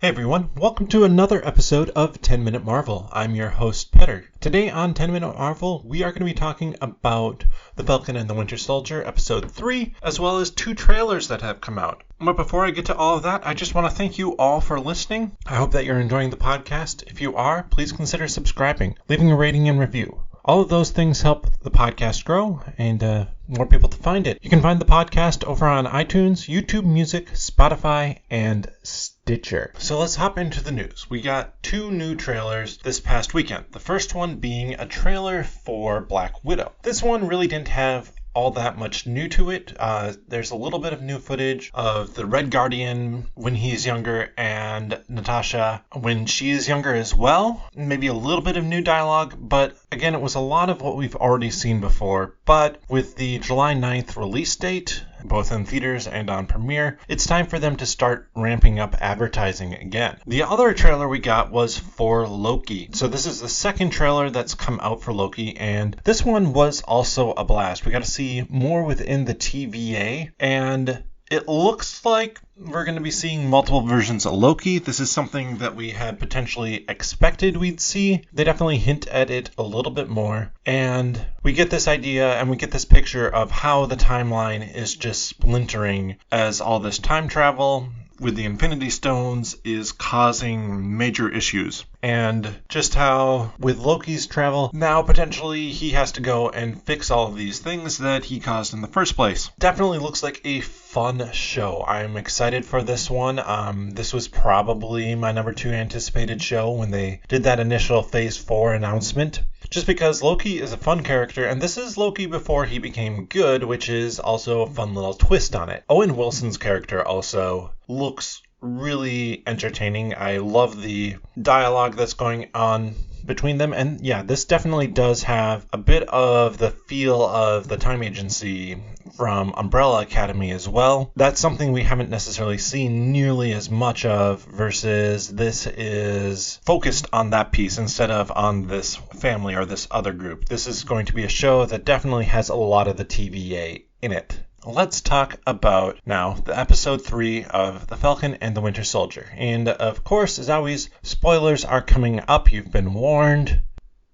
Hey everyone, welcome to another episode of 10 Minute Marvel. I'm your host, Petter. Today on 10 Minute Marvel, we are going to be talking about The Falcon and the Winter Soldier, Episode 3, as well as 2 trailers that have come out. But before I get to all of that, I just want to thank you all for listening. I hope that you're enjoying the podcast. If you are, please consider subscribing, leaving a rating and review. All of those things help the podcast grow and more people to find it. You can find the podcast over on iTunes, YouTube Music, Spotify, and Stitcher. So let's hop into the news. We got 2 new trailers this past weekend. The first one being a trailer for Black Widow. This one really didn't have all that much new to it. There's a little bit of new footage of the Red Guardian when he's younger and Natasha when she is younger as well. Maybe a little bit of new dialogue, but again, it was a lot of what we've already seen before. But with the July 9th release date, both in theaters and on premiere, it's time for them to start ramping up advertising again. The other trailer we got was for Loki. So this is the second trailer that's come out for Loki, and this one was also a blast. We got to see more within the TVA, and it looks like we're going to be seeing multiple versions of Loki. This is something that we had potentially expected we'd see. They definitely hint at it a little bit more. And we get this idea and we get this picture of how the timeline is just splintering as all this time travel with the Infinity Stones is causing major issues. And just how with Loki's travel, now potentially he has to go and fix all of these things that he caused in the first place. Definitely looks like a fun show. I'm excited for this one. This was probably my number 2 anticipated show when they did that initial Phase 4 announcement. Just because Loki is a fun character, and this is Loki before he became good, which is also a fun little twist on it. Owen Wilson's character also looks really entertaining. I love the dialogue that's going on between them, and yeah, this definitely does have a bit of the feel of the time agency from Umbrella Academy as well. That's something we haven't necessarily seen nearly as much of, versus this is focused on that piece instead of on this family or this other group. This is going to be a show that definitely has a lot of the TVA in it. Let's talk about now the episode 3 of The Falcon and the Winter Soldier. And of course, as always, spoilers are coming up. You've been warned.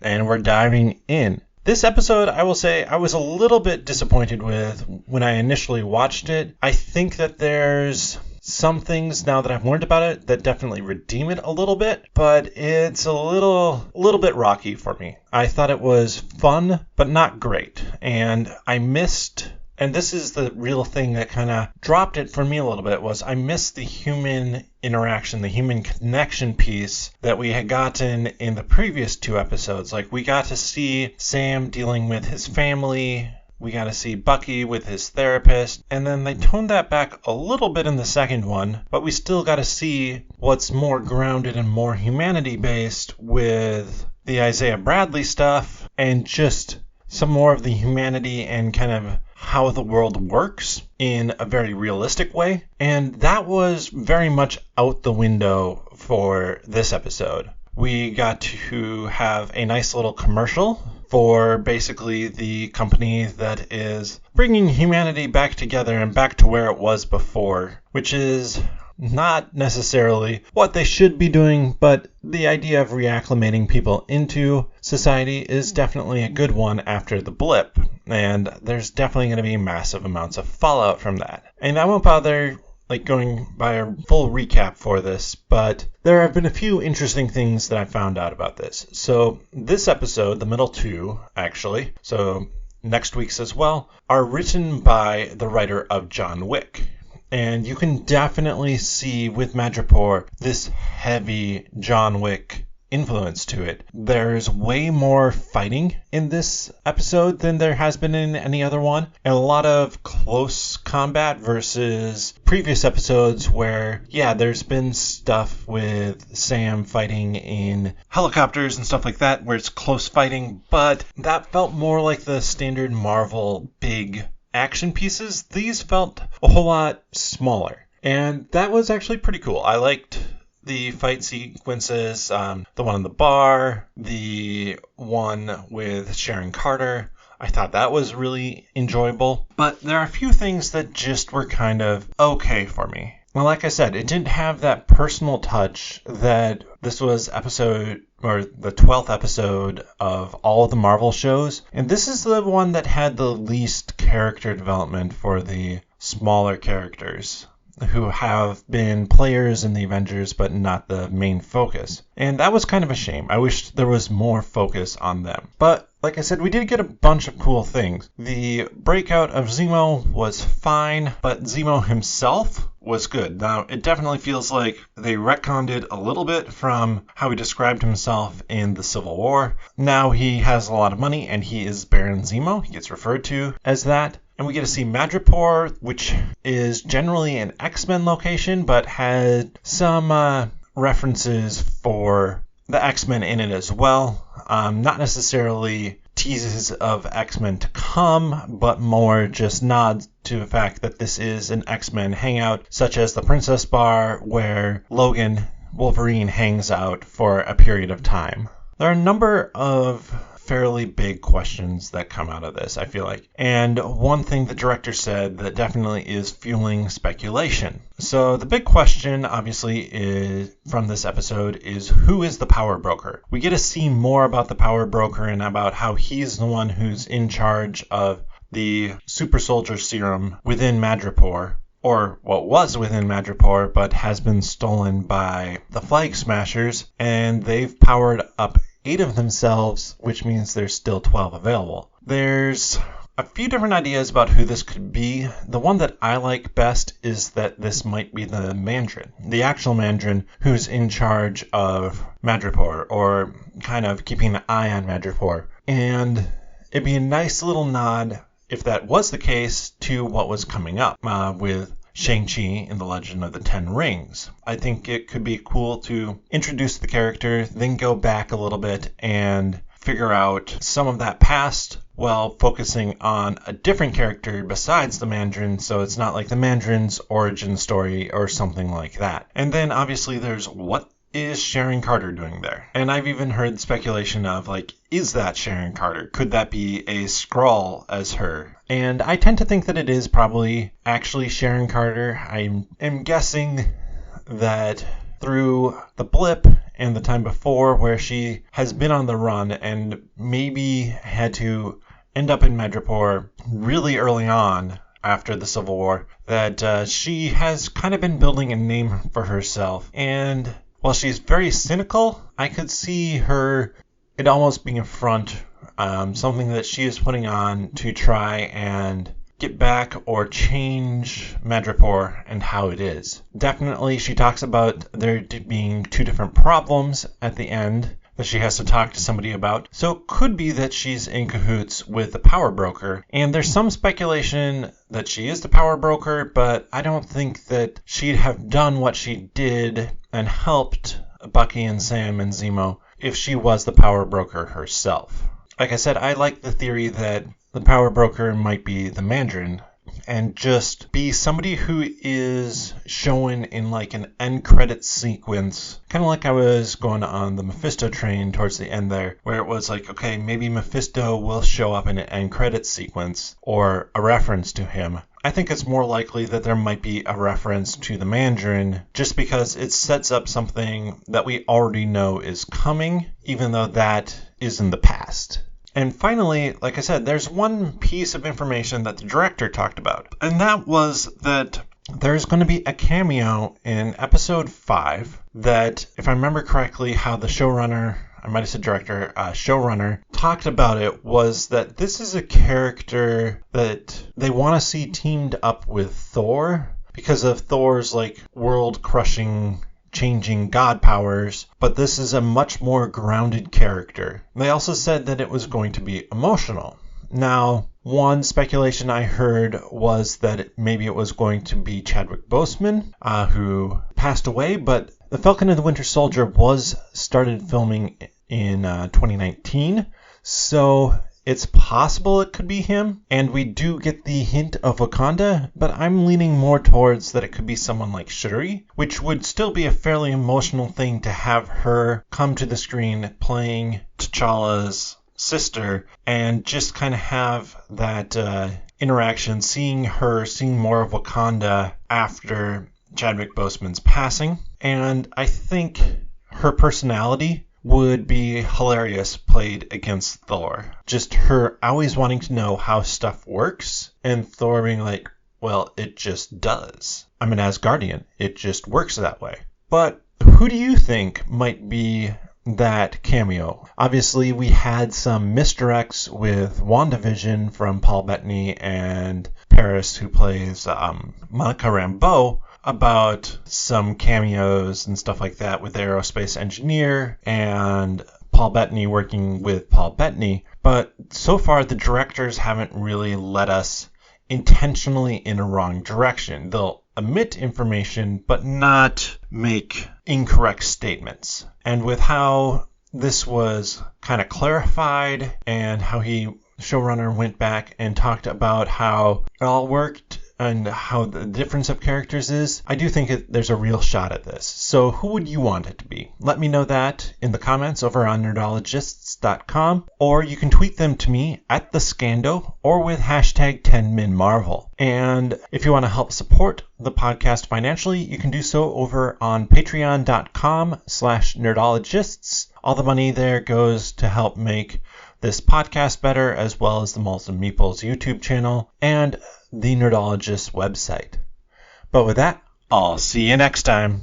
And we're diving in. This episode, I will say, I was a little bit disappointed with when I initially watched it. I think that there's some things now that I've learned about it that definitely redeem it a little bit, but it's a little bit rocky for me. I thought it was fun, but not great. And I missed... And this is the real thing that kind of dropped it for me a little bit, was I missed the human interaction, the human connection piece that we had gotten in the previous 2 episodes. Like, we got to see Sam dealing with his family, we got to see Bucky with his therapist, and then they toned that back a little bit in the second one, but we still got to see what's more grounded and more humanity-based with the Isaiah Bradley stuff, and just some more of the humanity and kind of how the world works in a very realistic way. And that was very much out the window for this episode. We got to have a nice little commercial for basically the company that is bringing humanity back together and back to where it was before, which is not necessarily what they should be doing, but the idea of reacclimating people into society is definitely a good one after the blip. And there's definitely going to be massive amounts of fallout from that. And I won't bother going by a full recap for this, but there have been a few interesting things that I found out about this. So this episode, the middle 2, actually, so next week's as well, are written by the writer of John Wick. And you can definitely see with Madripoor this heavy John Wick influence to it. There's way more fighting in this episode than there has been in any other one, and a lot of close combat versus previous episodes where, yeah, there's been stuff with Sam fighting in helicopters and stuff like that where it's close fighting, but that felt more like the standard Marvel big action pieces. These felt a whole lot smaller, and that was actually pretty cool. I liked the fight sequences, the one in the bar, the one with Sharon Carter. I thought that was really enjoyable. But there are a few things that just were kind of okay for me. well, like I said, it didn't have that personal touch that this was episode, or the 12th episode of all of the Marvel shows. And this is the one that had the least character development for the smaller characters who have been players in the Avengers but not the main focus. And that was kind of a shame. I wish there was more focus on them. But like I said, we did get a bunch of cool things. The breakout of Zemo was fine, but Zemo himself was good. Now, it definitely feels like they retconned it a little bit from how he described himself in the Civil War. Now he has a lot of money and he is Baron Zemo. He gets referred to as that. And we get to see Madripoor, which is generally an X-Men location, but had some references for the X-Men in it as well. Not necessarily teases of X-Men to come, but more just nods to the fact that this is an X-Men hangout, such as the Princess Bar, where Logan Wolverine hangs out for a period of time. There are a number of fairly big questions that come out of this, I feel like. And one thing the director said that definitely is fueling speculation. So the big question, obviously, is from this episode is who is the power broker? We get to see more about the power broker and about how he's the one who's in charge of the super soldier serum within Madripoor, or what was within Madripoor, but has been stolen by the Flag Smashers, and they've powered up 8 of themselves, which means there's still 12 available. There's a few different ideas about who this could be. The one that I like best is that this might be the Mandarin, the actual Mandarin who's in charge of Madripoor, or kind of keeping an eye on Madripoor. And it'd be a nice little nod, if that was the case, to what was coming up with Shang-Chi in the Legend of the Ten Rings. I think it could be cool to introduce the character, then go back a little bit and figure out some of that past while focusing on a different character besides the Mandarin, so it's not like the Mandarin's origin story or something like that. And then obviously there's what is Sharon Carter doing there? And I've even heard speculation of, like, is that Sharon Carter? Could that be a Skrull as her? And I tend to think that it is probably actually Sharon Carter. I am guessing that through the blip and the time before where she has been on the run and maybe had to end up in Madripoor really early on after the Civil War, that she has kind of been building a name for herself. And while she's very cynical, I could see it almost being a front, something that she is putting on to try and get back or change Madripoor and how it is. Definitely, she talks about there being 2 different problems at the end that she has to talk to somebody about. So it could be that she's in cahoots with the power broker. And there's some speculation that she is the power broker, but I don't think that she'd have done what she did and helped Bucky and Sam and Zemo if she was the power broker herself. Like I said, I like the theory that the power broker might be the Mandarin and just be somebody who is shown in like an end credit sequence, kind of like I was going on the Mephisto train towards the end there, where it was like, okay, maybe Mephisto will show up in an end credit sequence or a reference to him. I think it's more likely that there might be a reference to the Mandarin just because it sets up something that we already know is coming, even though that is in the past. And finally, like I said, there's one piece of information that the director talked about, and that was that there's going to be a cameo in episode 5 that, if I remember correctly, how the showrunner, I might have said director, showrunner, talked about it, was that this is a character that they want to see teamed up with Thor because of Thor's like world-crushing, changing god powers, but this is a much more grounded character. They also said that it was going to be emotional. Now, one speculation I heard was that maybe it was going to be Chadwick Boseman, who passed away, but The Falcon and the Winter Soldier was started filming in 2019, so it's possible it could be him, and we do get the hint of Wakanda, but I'm leaning more towards that it could be someone like Shuri, which would still be a fairly emotional thing to have her come to the screen playing T'Challa's sister and just kind of have that interaction, seeing more of Wakanda after Chadwick Boseman's passing, and I think her personality would be hilarious played against Thor. Just her always wanting to know how stuff works, and Thor being like, well, it just does. I'm an Asgardian. It just works that way. But who do you think might be that cameo? Obviously, we had some misdirects with WandaVision from Paul Bettany and Paris, who plays Monica Rambeau, about some cameos and stuff like that with the aerospace engineer and Paul Bettany working with Paul Bettany. But so far, the directors haven't really led us intentionally in a wrong direction. They'll omit information, but not make incorrect statements. And with how this was kind of clarified and how showrunner went back and talked about how it all worked and how the difference of characters is, I do think there's a real shot at this. So who would you want it to be? Let me know that in the comments over on nerdologists.com, or you can tweet them to me at @thescando or with hashtag 10minmarvel. And if you want to help support the podcast financially, you can do so over on patreon.com/nerdologists. All the money there goes to help make this podcast better, as well as the Malls and Meeples YouTube channel and the Nerdologist website. But with that, I'll see you next time.